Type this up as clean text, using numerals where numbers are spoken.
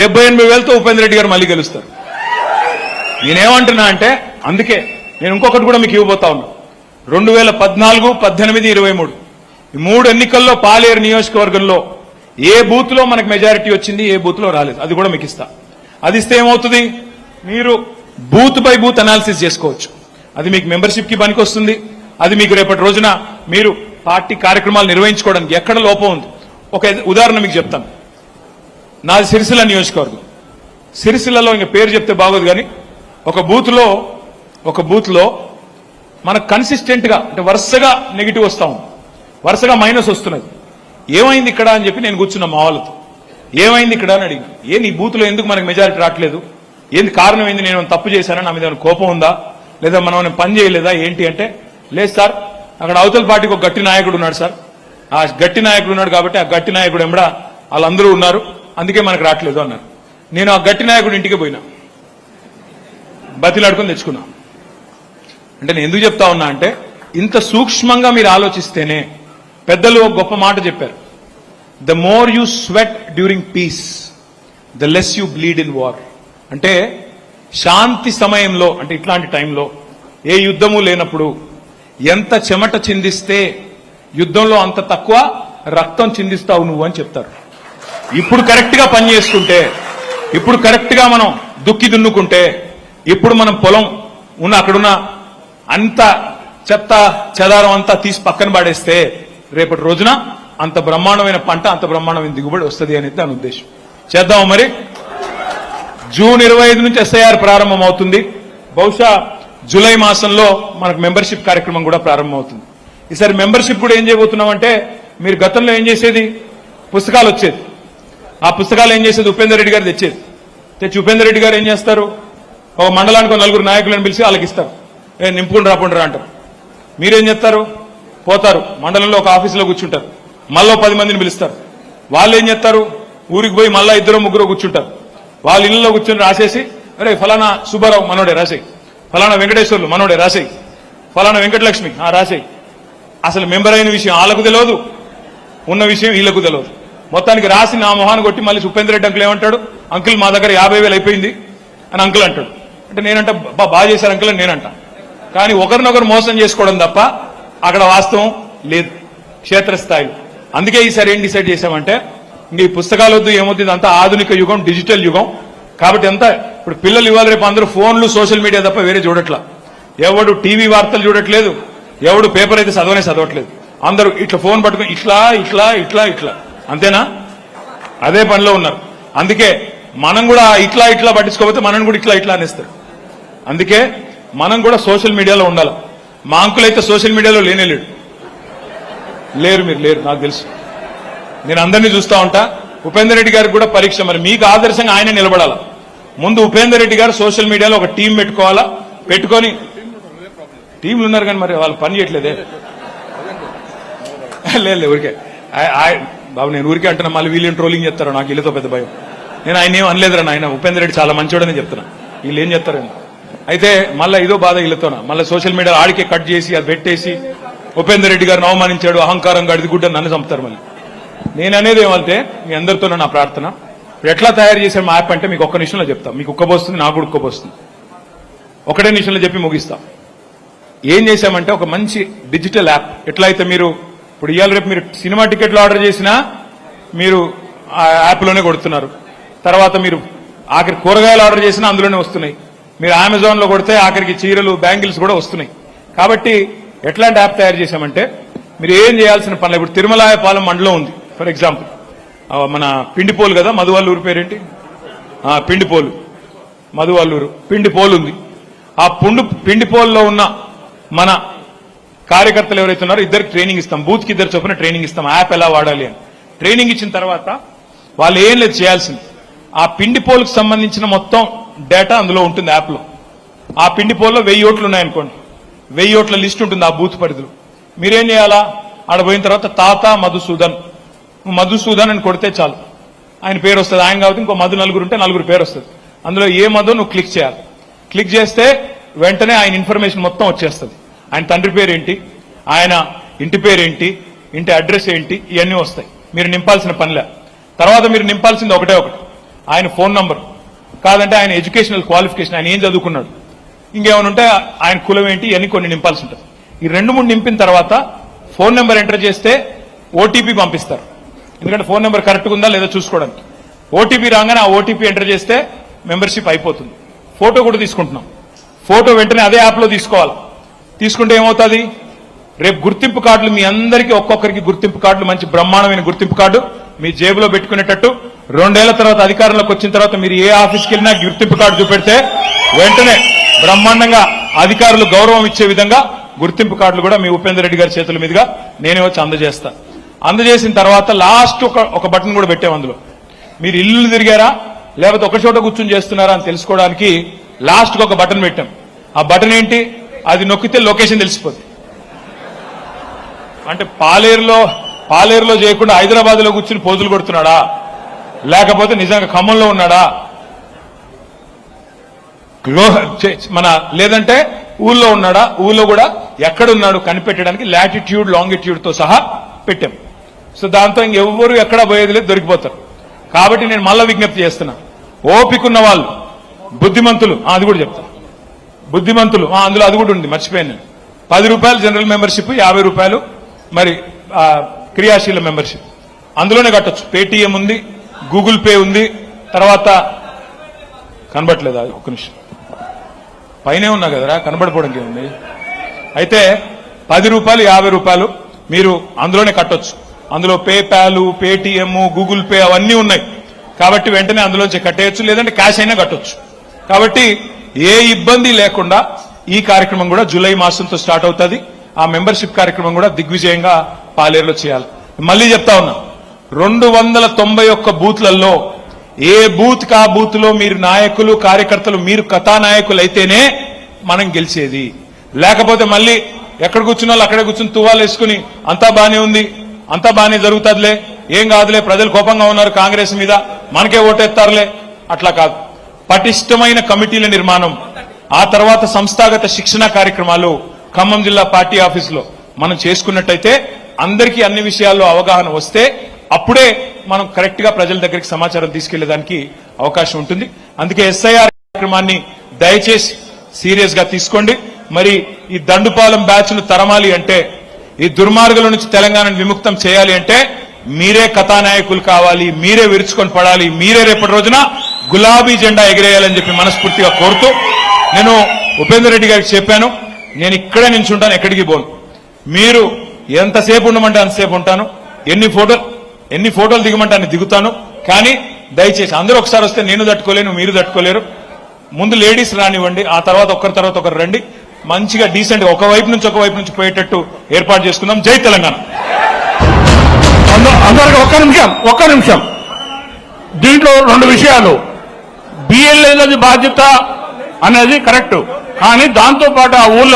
78,000తో ఉపేంద్ర రెడ్డి గారు మళ్ళీ గెలుస్తారు. నేనేమంటున్నా అంటే అందుకే నేను ఇంకొకటి కూడా మీకు ఇవ్వబోతా ఉన్నా. 2014, 18, 23 ఈ 3 ఎన్నికల్లో పాలేరు నియోజకవర్గంలో ఏ బూత్ లో మనకు మెజారిటీ వచ్చింది, ఏ బూత్ లో రాలేదు, అది కూడా మీకు ఇస్తా. అది ఇస్తే ఏమవుతుంది, మీరు బూత్ బై బూత్ అనాలిసిస్ చేసుకోవచ్చు. అది మీకు మెంబర్షిప్ కి పనికి వస్తుంది. అది మీకు రేపటి రోజున మీరు పార్టీ కార్యక్రమాలు నిర్వహించుకోవడానికి ఎక్కడ లోపం ఉంది. ఒక ఉదాహరణ మీకు చెప్తాను. నాది సిరిసిల్ల నియోజకవర్గం. సిరిసిల్లలో ఇంకా పేరు చెప్తే బాగోదు కానీ ఒక బూత్ లో మనకు కన్సిస్టెంట్ గా అంటే వరుసగా నెగిటివ్ వస్తా ఉంది, వరుసగా మైనస్ వస్తున్నది. ఏమైంది ఇక్కడ అని చెప్పి నేను కూర్చున్నా మా వాళ్ళతో. ఏమైంది ఇక్కడ అని అడిగిన. నీ బూత్ లో ఎందుకు మనకు మెజారిటీ రావట్లేదు, ఏంది కారణం, ఏంది, నేను తప్పు చేశానా, నా మీద ఏమైనా కోపం ఉందా, లేదా మనం పని చేయలేదా ఏంటి అంటే, లేదు సార్ అక్కడ అవతల పార్టీకి ఒక గట్టి నాయకుడు ఉన్నాడు సార్, ఆ గట్టి నాయకుడు ఉన్నాడు కాబట్టి ఆ గట్టి నాయకుడు ఎంబడ వాళ్ళందరూ ఉన్నారు, అందుకే మనకు రావట్లేదు అన్నారు. నేను ఆ గట్టి నాయకుడు ఇంటికి పోయినా, బతిలాడుకుని తెచ్చుకున్నా. అంటే నేను ఎందుకు చెప్తా ఉన్నా అంటే ఇంత సూక్ష్మంగా మీరు ఆలోచిస్తేనే, పెద్దలు ఒక గొప్ప మాట చెప్పారు, the more you sweat during piece the less you bleed in war. అంటే శాంతి సమయంలో, అంటే ఇట్లాంటి టైంలో, ఏ యుద్ధము లేనప్పుడు ఎంత చెమట చిందిస్తే యుద్ధంలో అంత తక్కువ రక్తం చిందిస్తావు నువ్వు అని చెప్తారు. ఇప్పుడు కరెక్ట్ గా పని చేసుకుంటే, ఇప్పుడు కరెక్ట్ గా మనం దుక్కి దున్నుకుంటే, ఇప్పుడు మనం పొలం ఉన్న అక్కడున్న అంత చెత్త చెదారం అంతా తీసి పక్కన పడేస్తే రేపటి రోజున అంత బ్రహ్మాండమైన పంట, అంత బ్రహ్మాండమైన దిగుబడి వస్తుంది అనేది దాని ఉద్దేశం. చేద్దాం మరి. జూన్ 25 నుంచి ఎస్ఐఆర్ ప్రారంభం అవుతుంది. బహుశా జూలై మాసంలో మనకు మెంబర్షిప్ కార్యక్రమం కూడా ప్రారంభం అవుతుంది. ఈసారి మెంబర్షిప్ కూడా ఏం చేయబోతున్నామంటే, మీరు గతంలో ఏం చేసేది, పుస్తకాలు వచ్చేది, ఆ పుస్తకాలు ఏం చేసేది ఉపేంద్ర రెడ్డి గారు తెచ్చి ఉపేంద్ర రెడ్డి గారు ఏం చేస్తారు, ఒక మండలానికి 4 నాయకులను పిలిచి వాళ్ళకి ఇస్తారు, నింపుకుని రాకుండా అంటారు. మీరేం చేస్తారు, పోతారు మండలంలో ఒక ఆఫీసులో కూర్చుంటారు, మళ్ళీ 10 మందిని పిలుస్తారు. వాళ్ళు ఏం చేస్తారు, ఊరికి పోయి మళ్ళా 2-3 కూర్చుంటారు. వాళ్ళ ఇళ్లలో కూర్చొని రాసేసి, అరే ఫలానా సుబ్బారావు మనోడే రాసేయి, ఫలానా వెంకటేశ్వర్లు మనోడే రాసేయి, ఫలానా వెంకటలక్ష్మి రాసేయి. అసలు మెంబర్ అయిన విషయం వాళ్ళకు తెలియదు, ఉన్న విషయం వీళ్లకు తెలియదు. మొత్తానికి రాసి నా మొహాన్ని కొట్టి మళ్ళీ ఉపేంద్ర రెడ్డి అంకుల్ ఏమంటాడు, అంకుల్ మా దగ్గర 50,000 అయిపోయింది అని అంకుల్ అంటాడు. అంటే నేనంట బాగా చేశారు అంకుల్ అని నేనంట. కానీ ఒకరినొకరు మోసం చేసుకోవడం తప్ప అక్కడ వాస్తవం లేదు క్షేత్రస్థాయిలో. అందుకే ఈసారి ఏం డిసైడ్ చేశామంటే, ఇంక ఈ పుస్తకాలు వద్దు, ఏమొద్దు, ఇదంతా ఆధునిక యుగం, డిజిటల్ యుగం కాబట్టి అంతా ఇప్పుడు పిల్లలు ఇవాళ రేపు అందరూ ఫోన్లు, సోషల్ మీడియా తప్ప వేరే చూడట్లా. ఎవడు టీవీ వార్తలు చూడట్లేదు, ఎవడు పేపర్ అయితే చదవట్లేదు. అందరూ ఇట్లా ఫోన్ పట్టుకుని ఇట్లా ఇట్లా ఇట్లా ఇట్లా అంతేనా, అదే పనిలో ఉన్నారు. అందుకే మనం కూడా ఇట్లా పట్టించుకోకపోతే మనం కూడా ఇట్లా అనేస్తారు. అందుకే మనం కూడా సోషల్ మీడియాలో ఉండాలి. మా అంకుల్ అయితే సోషల్ మీడియాలో లేరు, మీరు లేరు నాకు తెలుసు. నేను అందరినీ చూస్తా ఉంటా. ఉపేంద్ర రెడ్డి గారికి కూడా పరీక్ష, మరి మీకు ఆదర్శంగా ఆయన నిలబడాలా. ముందు ఉపేంద్ర రెడ్డి గారు సోషల్ మీడియాలో ఒక టీం పెట్టుకోవాలా, పెట్టుకొని టీంలు ఉన్నారు కానీ మరి వాళ్ళు పని చేయట్లేదే. లేదు ఊరికే బాబు, నేను ఊరికే అంటున్నా, మళ్ళీ వీళ్ళేం ట్రోలింగ్ చేస్తారో నాకు వీళ్ళతో పెద్ద భయం. నేను ఆయన ఏం అనలేదురా నాయన, ఉపేంద్ర రెడ్డి చాలా మంచోడని చెప్తున్నా, వీళ్ళు ఏం చెప్తారని. అయితే మళ్ళీ ఇదో బాధ వీళ్ళతోనా, మళ్ళీ సోషల్ మీడియా ఆడికే కట్ చేసి అది పెట్టేసి ఉపేంద్ర రెడ్డి గారిని అవమానించాడు, అహంకారంగా అడిగిగుడ్డ నన్ను చంపుతారు. మళ్ళీ నేను అనేది ఏమంటే, మీ అందరితో నా ప్రార్థన, ఇప్పుడు ఎట్లా తయారు చేశారు మా యాప్ అంటే మీకు ఒక్క నిమిషంలో చెప్తాం. మీకు ఉక్కబోస్తుంది, నాకు కూడా ఉక్కబోస్తుంది. ఒకటే నిమిషంలో చెప్పి ముగిస్తాం. ఏం చేశామంటే ఒక మంచి డిజిటల్ యాప్. ఎట్లా అయితే మీరు ఇప్పుడు ఇవాళ రేపు మీరు సినిమా టికెట్లు ఆర్డర్ చేసినా మీరు ఆ యాప్లోనే కొడుతున్నారు. తర్వాత మీరు ఆఖరి కూరగాయలు ఆర్డర్ చేసినా అందులోనే వస్తున్నాయి. మీరు అమెజాన్లో కొడితే ఆఖరికి చీరలు, బ్యాంగిల్స్ కూడా వస్తున్నాయి. కాబట్టి ఎట్లాంటి యాప్ తయారు చేశామంటే, మీరు ఏం చేయాల్సిన పనులు, ఇప్పుడు తిరుమలాయపాలెం మండలం ఉంది ఫర్ ఎగ్జాంపుల్, మన పిండిపోలు కదా, మధువల్లూరు పేరేంటి, పిండిపోలు, మధువల్లూరు పిండిపోలు ఉంది. ఆ పిండిపోల్లో ఉన్న మన కార్యకర్తలు ఎవరైతే ఉన్నారో ఇద్దరికి ట్రైనింగ్ ఇస్తాం, బూత్ కి 2 చొప్పున ట్రైనింగ్ ఇస్తాం, యాప్ ఎలా వాడాలి అని. ట్రైనింగ్ ఇచ్చిన తర్వాత వాళ్ళు ఏం లేదు చేయాల్సింది, ఆ పిండిపోలకు సంబంధించిన మొత్తం డేటా అందులో ఉంటుంది యాప్లో. ఆ పిండిపోల్లో 1000 ఓట్లు ఉన్నాయనుకోండి, 1000 ఓట్ల లిస్ట్ ఉంటుంది ఆ బూత్ పరిధిలో. మీరేం చేయాలా, ఆడ పోయిన తర్వాత తాత మధుసూదన్ అని కొడితే చాలు, ఆయన పేరు వస్తుంది. ఆయన కాబట్టి ఇంకో మధు 4 ఉంటే 4 పేరు వస్తుంది. అందులో ఏ మధు నువ్వు క్లిక్ చేయాలి. క్లిక్ చేస్తే వెంటనే ఆయన ఇన్ఫర్మేషన్ మొత్తం వచ్చేస్తుంది. ఆయన తండ్రి పేరేంటి, ఆయన ఇంటి పేరేంటి, ఇంటి అడ్రస్ ఏంటి, ఇవన్నీ వస్తాయి. మీరు నింపాల్సిన పనిలే. తర్వాత మీరు నింపాల్సింది ఒకటే, ఆయన ఫోన్ నంబర్, కాదంటే ఆయన ఎడ్యుకేషనల్ క్వాలిఫికేషన్, ఆయన ఏం చదువుకున్నాడు, ఇంకేమైనా ఉంటే ఆయన కులం ఏంటి, ఇవన్నీ కొన్ని నింపాల్సి ఉంటుంది. ఈ 2-3 నింపిన తర్వాత ఫోన్ నెంబర్ ఎంటర్ చేస్తే ఓటీపీ పంపిస్తారు. ఎందుకంటే ఫోన్ నెంబర్ కరెక్ట్గా ఉందా లేదా చూసుకోవడానికి. ఓటీపీ రాగానే ఆ ఓటీపీ ఎంటర్ చేస్తే మెంబర్షిప్ అయిపోతుంది. ఫోటో కూడా తీసుకుంటున్నాం. ఫోటో వెంటనే అదే యాప్లో తీసుకోవాలి. తీసుకుంటే ఏమవుతుంది, రేపు గుర్తింపు కార్డులు మీ అందరికీ ఒక్కొక్కరికి గుర్తింపు కార్డులు, మంచి బ్రహ్మాండమైన గుర్తింపు కార్డు మీ జేబులో పెట్టుకునేటట్టు 2 ఏళ్ల తర్వాత అధికారంలోకి వచ్చిన తర్వాత మీరు ఏ ఆఫీస్కి వెళ్ళినా గుర్తింపు కార్డు చూపెడితే వెంటనే బ్రహ్మాండంగా అధికారులు గౌరవం ఇచ్చే విధంగా గుర్తింపు కార్డులు కూడా మీ ఉపేందర్ రెడ్డి గారి చేతుల మీదుగా నేనే వచ్చి అందజేస్తా. అందజేసిన తర్వాత లాస్ట్ ఒక బటన్ కూడా పెట్టాం. అందులో మీరు ఇల్లు తిరిగారా లేకపోతే ఒక చోట కూర్చొని చేస్తున్నారా అని తెలుసుకోవడానికి లాస్ట్ ఒక బటన్ పెట్టాం. ఆ బటన్ ఏంటి, అది నొక్కితే లొకేషన్ తెలిసిపోద్ది. అంటే పాలేరులో చేయకుండా హైదరాబాద్ లో కూర్చుని పోజులు కొడుతున్నాడా, లేకపోతే నిజంగా ఖమ్మంలో ఉన్నాడా, లేదంటే ఊళ్ళో ఉన్నాడా, ఊళ్ళో కూడా ఎక్కడున్నాడు కనిపెట్టడానికి లాటిట్యూడ్ లాంగిట్యూడ్ తో సహా పెట్టాం. సో దాంతో ఇంకెవ్వరు ఎక్కడా పోయేది లేదు, దొరికిపోతారు. కాబట్టి నేను మళ్ళా విజ్ఞప్తి చేస్తున్నా, ఓపికన్న వాళ్ళు, బుద్ధిమంతులు, అది కూడా చెప్తా, బుద్ధిమంతులు అందులో అది కూడా ఉంది, మర్చిపోయాను నేను. 10 రూపాయలు జనరల్ మెంబర్షిప్, 50 రూపాయలు మరి క్రియాశీల మెంబర్షిప్ అందులోనే కట్టొచ్చు. పేటీఎం ఉంది, గూగుల్ పే ఉంది, తర్వాత కనబడట్లేదా, ఒక్క నిమిషం పైనే ఉన్నా కదరా, కనబడిపోవడానికి ఉంది. అయితే 10 రూపాయలు 50 రూపాయలు మీరు అందులోనే కట్టొచ్చు. అందులో పేపాల్, పేటీఎం, గూగుల్ పే అవన్నీ ఉన్నాయి. కాబట్టి వెంటనే అందులోంచి కట్టేయచ్చు, లేదంటే క్యాష్ అయినా కట్టొచ్చు. కాబట్టి ఏ ఇబ్బంది లేకుండా ఈ కార్యక్రమం కూడా జూలై మాసంతో స్టార్ట్ అవుతుంది. ఆ మెంబర్షిప్ కార్యక్రమం కూడా దిగ్విజయంగా పాలేరులో చేయాలి. మళ్ళీ చెప్తా ఉన్నా, 291 బూత్లలో ఏ బూత్ కా బూత్ లో మీరు నాయకులు కార్యకర్తలు మీరు కథానాయకులు అయితేనే మనం గెలిచేది. లేకపోతే మళ్ళీ ఎక్కడ కూర్చున్న వాళ్ళు అక్కడే కూర్చుని తువ్వాలు వేసుకుని అంతా బానే ఉంది, అంతా బానే జరుగుతుందిలే, ఏం కాదులే, ప్రజలు కోపంగా ఉన్నారు కాంగ్రెస్ మీద, మనకే ఓటేస్తారులే, అట్లా కాదు. పటిష్టమైన కమిటీల నిర్మాణం, ఆ తర్వాత సంస్థాగత శిక్షణ కార్యక్రమాలు ఖమ్మం జిల్లా పార్టీ ఆఫీసులో మనం చేసుకున్నట్టయితే అందరికీ అన్ని విషయాల్లో అవగాహన వస్తే అప్పుడే మనం కరెక్ట్ గా ప్రజల దగ్గరికి సమాచారం తీసుకెళ్లేదానికి అవకాశం ఉంటుంది. అందుకే ఎస్ఐఆర్ కార్యక్రమాన్ని దయచేసి సీరియస్ గా తీసుకోండి. మరి ఈ దండుపాలెం బ్యాచ్ ను తరమాలి అంటే, ఈ దుర్మార్గుల నుంచి తెలంగాణను విముక్తం చేయాలి అంటే మీరే కథానాయకులు కావాలి, మీరే విరుచుకొని పడాలి, మీరే రేపటి రోజున గులాబీ జెండా ఎగిరేయాలని చెప్పి మనస్ఫూర్తిగా కోరుతూ, నేను ఉపేందర్ రెడ్డి గారికి చెప్పాను, నేను ఇక్కడే నించుంటాను, ఎక్కడికి పోను. మీరు ఎంతసేపు ఉండమంటే అంతసేపు ఉంటాను, ఎన్ని ఫోటోలు దిగమంటే అన్ని దిగుతాను. కానీ దయచేసి అందరూ ఒకసారి వస్తే నేను తట్టుకోలేను, మీరు తట్టుకోలేరు. ముందు లేడీస్ రానివ్వండి, ఆ తర్వాత ఒకరి తర్వాత ఒకరు రండి. మంచిగా డీసెంట్ గా ఒకవైపు నుంచి పోయేటట్టు ఏర్పాటు చేసుకుందాం. జై తెలంగాణ. అందరికి ఒక్క నిమిషం దీంట్లో 2 విషయాలు. బిఎల్ఏలది బాధ్యత అనేది కరెక్ట్, కానీ దాంతో పాటు ఆ ఊళ్ళో